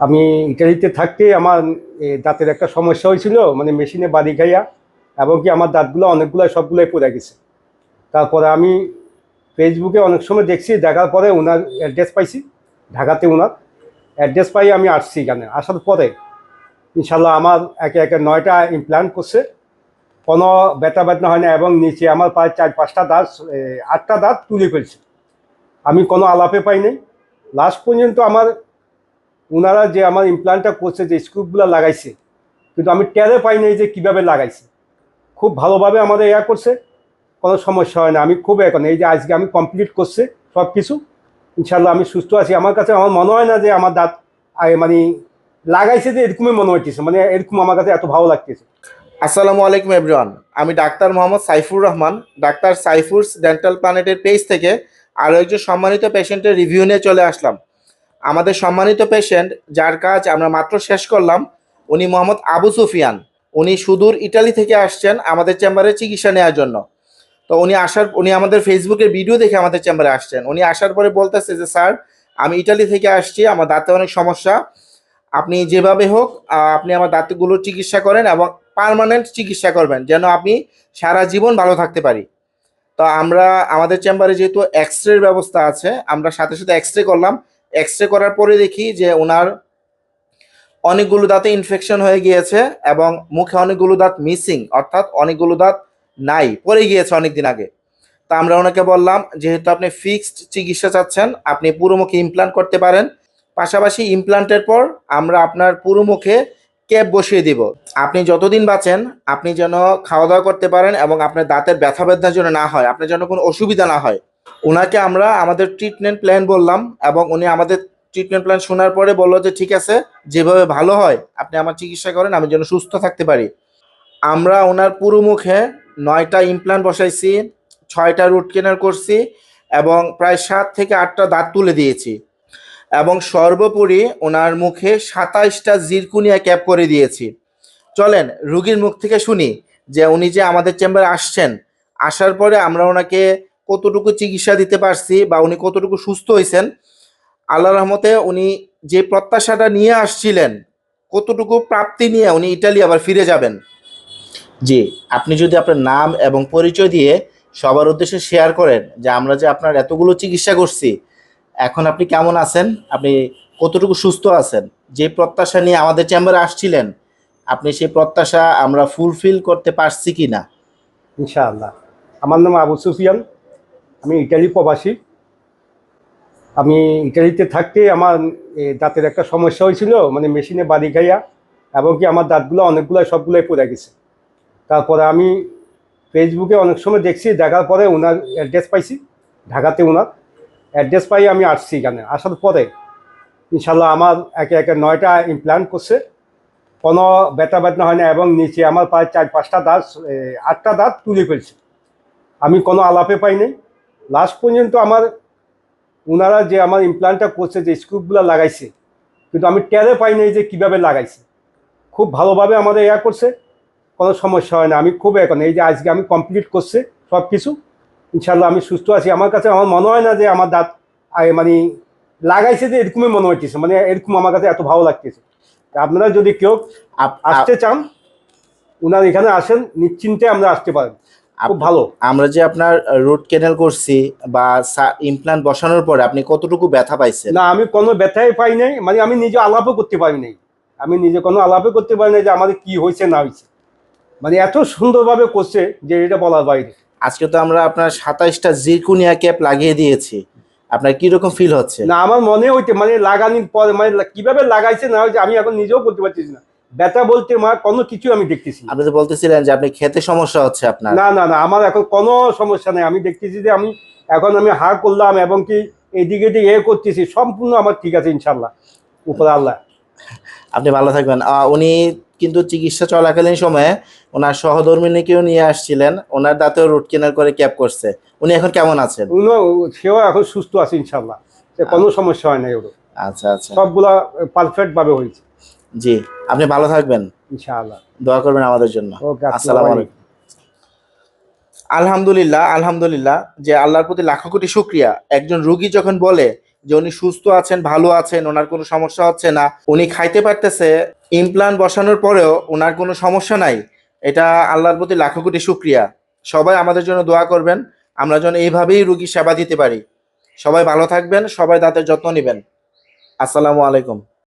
আমি ইটালিতে থাকতে আমার দাঁতের একটা সমস্যা হয়েছিল, মানে মেশিনে বাড়ি খাইয়া, এবং কি আমার দাঁতগুলো অনেকগুলো সবগুলোই পড়ে গেছে। তারপরে আমি ফেসবুকে অনেক সময় দেখছি, দেখার পরে ওনার অ্যাড্রেস পাইছি, ঢাকাতে ওনার অ্যাড্রেস পাই আমি আসছি। এখানে আসার পরে ইনশাল্লাহ আমার একে একে 9টা ইমপ্ল্যান্ট করছে, কোনো ব্যথা বেদনা হয় না, এবং নিচে আমার প্রায় 4-5টা দাঁত, 8টা দাঁত তুলে ফেলছে। আমি কোনো আলাপে পাই নাই লাস্ট পর্যন্ত। আমার ওনারা যে আমার ইমপ্ল্যান্টটা করছে, যে স্ক্রুপগুলো লাগাইছে, কিন্তু আমি টেরে পাই নাই যে কীভাবে লাগাইছে। খুব ভালোভাবে আমাদের করছে, কোনো সমস্যা হয় না। আমি খুব এখন এই যে আজকে আমি কমপ্লিট করছে সব কিছু, ইনশাল্লাহ আমি সুস্থ আছি। আমার কাছে আমার মনে হয় না যে আমার দাঁত মানে লাগাইছে, যে এরকমই মনে হইতেছে, মানে এরকম আমার কাছে এত ভালো লাগতেছে। আসসালামু আলাইকুম এভরিওয়ান। আমি doctor Mohammad Saifur Rahman, doctor সাইফুরস dental প্ল্যানেটের page থেকে আরও একজন সম্মানিত পেশেন্টের রিভিউ নিয়ে চলে আসলাম। আমাদের সম্মানিত পেশেন্ট, যার কাজ আমরা মাত্র শেষ করলাম, উনি মোহাম্মদ আবু সুফিয়ান। উনি সুদূর ইটালি থেকে আসছেন আমাদের চেম্বারে চিকিৎসা নেওয়ার জন্য। তো উনি আমাদের ফেসবুকের ভিডিও দেখে আমাদের চেম্বারে আসছেন। উনি আসার পরে বলতেছে যে, স্যার, আমি ইটালি থেকে আসছি, আমার দাঁতে অনেক সমস্যা, আপনি যেভাবে হোক আপনি আমার দাঁতগুলোর চিকিৎসা করেন এবং পার্মানেন্ট চিকিৎসা করবেন, যেন আমি সারা জীবন ভালো থাকতে পারি। তো আমরা আমাদের চেম্বারে যেহেতু এক্স রের ব্যবস্থা আছে, আমরা সাথে সাথে এক্স রে করলাম। এক্স রে করার পরে দেখি যে ওনার অনেকগুলো দাঁতে ইনফেকশন হয়ে গিয়েছে এবং মুখে অনেকগুলো দাঁত মিসিং, অর্থাৎ অনেকগুলো দাঁত নাই, পড়ে গিয়েছে অনেকদিন আগে। তা আমরা ওনাকে বললাম, যেহেতু আপনি ফিক্সড চিকিৎসা চাচ্ছেন, আপনি পুরো মুখে ইমপ্ল্যান্ট করতে পারেন। পাশাপাশি ইমপ্ল্যান্টের পর আমরা আপনার পুরো মুখে ক্যাপ বসিয়ে দিব। আপনি যতদিন বাঁচেন আপনি যেন খাওয়া দাওয়া করতে পারেন এবং আপনার দাঁতের ব্যথা বেদনার জন্য না হয়, আপনার যেন কোনো অসুবিধা না হয়। ওনাকে আমরা আমাদের ট্রিটমেন্ট প্ল্যান বললাম এবং উনি আমাদের ট্রিটমেন্ট প্ল্যান শোনার পরে বললো যে, ঠিক আছে, যেভাবে ভালো হয় আপনি আমার চিকিৎসা করেন, আমি যেন সুস্থ থাকতে পারি। আমরা ওনার পুরো মুখে 9টা ইমপ্ল্যান্ট বসাইছি, 6টা রুট কেনাল করছি এবং প্রায় 7 থেকে 8টা দাঁত তুলে দিয়েছি এবং সর্বোপরি ওনার মুখে 27টা জিরকুনিয়া ক্যাপ করে দিয়েছি। চলেন রুগীর মুখ থেকে শুনি যে উনি যে আমাদের চেম্বারে আসছেন, আসার পরে আমরা ওনাকে কতটুকু চিকিৎসা দিতে পারছি বা উনি কতটুকু সুস্থ হয়েছেন। আল্লাহর রহমতে উনি যে প্রত্যাশাটা নিয়ে আসছিলেন, কতটুকু প্রাপ্তি নিয়ে উনি ইটালি আবার ফিরে যাবেন। জি, আপনি যদি আপনার নাম এবং পরিচয় দিয়ে সবার উদ্দেশ্যে শেয়ার করেন যে আমরা যে আপনার এতগুলো চিকিৎসা করছি, এখন আপনি কেমন আছেন, আপনি কতটুকু সুস্থ আছেন, যে প্রত্যাশা নিয়ে আমাদের চেম্বারে আসছিলেন, আপনি সেই প্রত্যাশা আমরা ফুলফিল করতে পারছি কি না। ইনশাআল্লাহ। আমার নাম আবু সুফিয়ান, আমি ইটালি প্রবাসী। আমি ইটালিতে থাকতে আমার দাঁতের একটা সমস্যা হয়েছিল, মানে মেশিনে বাড়ি খাইয়া, এবং কি আমার দাঁতগুলো অনেকগুলো সবগুলোই পড়ে গেছে। তারপরে আমি ফেসবুকে অনেক সময় দেখছি, দেখার পরে ওনার অ্যাড্রেস পাইছি, ঢাকাতে ওনার অ্যাড্রেস পাই আমি আসছি। এখানে আসার পরে ইনশাল্লাহ আমার একে একে 9টা ইমপ্ল্যান্ট করছে, কোনো ব্যথা বেদনা হয় না, এবং নিচে আমার প্রায় 4-5টা দাঁত, 8টা দাঁত তুলে ফেলছে। আমি কোনো আলাপে পাই নাই লাস্ট পর্যন্ত। আমার ওনারা যে আমার ইমপ্ল্যান্টটা করছে, যে স্ক্রুপগুলো লাগাইছে, কিন্তু আমি টেরে পাই নাই যে কীভাবে লাগাইছে। খুব ভালোভাবে আমাদের করছে, কোনো সমস্যা হয় না। আমি খুব এখন এই যে আজকে আমি কমপ্লিট করছে সব কিছু, ইনশাল্লাহ আমি সুস্থ আছি। আমার কাছে আমার মনে হয় না যে আমার দাঁত মানে লাগাইছে, যে এরকমই মনে হইতেছে, মানে এরকম আমার কাছে এত ভালো লাগতেছে। আপনারা যদি কেউ আসতে চান, ওনার এখানে আসেন, নিশ্চিন্তে আমরা আসতে পারেন, খুব ভালো। আমরা যে আপনার রুট ক্যানেল করছি বা ইমপ্ল্যান্ট বসানোর পরে আপনি কতটুকু ব্যথা পাইছেন? না, আমি কোনো ব্যথাই পাই নাই, মানে আমি নিজে আলাপও করতে পারি নাই। আমি নিজে কোনো আলাপও করতে পারি নাই যে আমাদের কি হয়েছে না হয়েছে, মানে এত সুন্দরভাবে করছে যে এটা বলার বাইরে। আজকে তো আমরা আপনার 27টা জিরকুনিয়া ক্যাপ লাগিয়ে দিয়েছি, আপনার কিরকম ফিল হচ্ছে? না, আমার মনে হইতে মানে লাগানোর পরে মানে কিভাবে লাগাইছে না হয়েছে আমি এখন নিজেও বলতে পারতেছি না। ব্যথা বলতে কোনো কিছু আমি দেখতেছি না। আপনি তো বলতেছিলেন যে আপনি খেতে সমস্যা হচ্ছে আপনার। না না না, আমার এখন কোনো সমস্যা নেই। আমি দেখতেছি যে আমি এখন আমি হা করলাম এবং কি এইদিকে দিয়ে করতেছি, সম্পূর্ণ আমার ঠিক আছে ইনশাল্লাহ, উপরে আল্লাহ। আপনি ভালো থাকবেন। উনি কিন্তু চিকিৎসা চলাকালীন সময়ে ওনার সহধর্মিণীকেও নিয়ে আসছিলেন, ওনার দাঁতেও রুট ক্যানেল করে ক্যাপ করছে। উনি এখন কেমন আছেন? সেও এখন সুস্থ আছে ইনশাল্লাহ, সে কোনো সমস্যা হয় না। ওর আচ্ছা আচ্ছা, সবগুলা পারফেক্ট ভাবে হয়েছে। জি, আপনি ভালো থাকবেন, ইনশাআল্লাহ। দোয়া করবেন আমাদের জন্য। ওকে, আসসালামু আসসালামু আলাইকুম। আলহামদুলিল্লাহ, আলহামদুলিল্লাহ, যে আল্লাহর প্রতি লাখো কোটি শুকরিয়া। একজন রুগী যখন বলে যে উনি সুস্থ আছেন, ভালো আছেন, ওনার কোনো সমস্যা হচ্ছে না, উনি খাইতে পারতেছে, ইমপ্লান্ট বসানোর পরেও ওনার কোনো সমস্যা নাই। এটা আল্লাহর প্রতি লাখো কোটি শুকরিয়া। সবাই আমাদের জন্য দোয়া করবেন, আমরা যেন এইভাবেই রুগী সেবা দিতে পারি। সবাই ভালো থাকবেন, সবাই দাঁতের যত্ন নেবেন। আসসালামু আলাইকুম।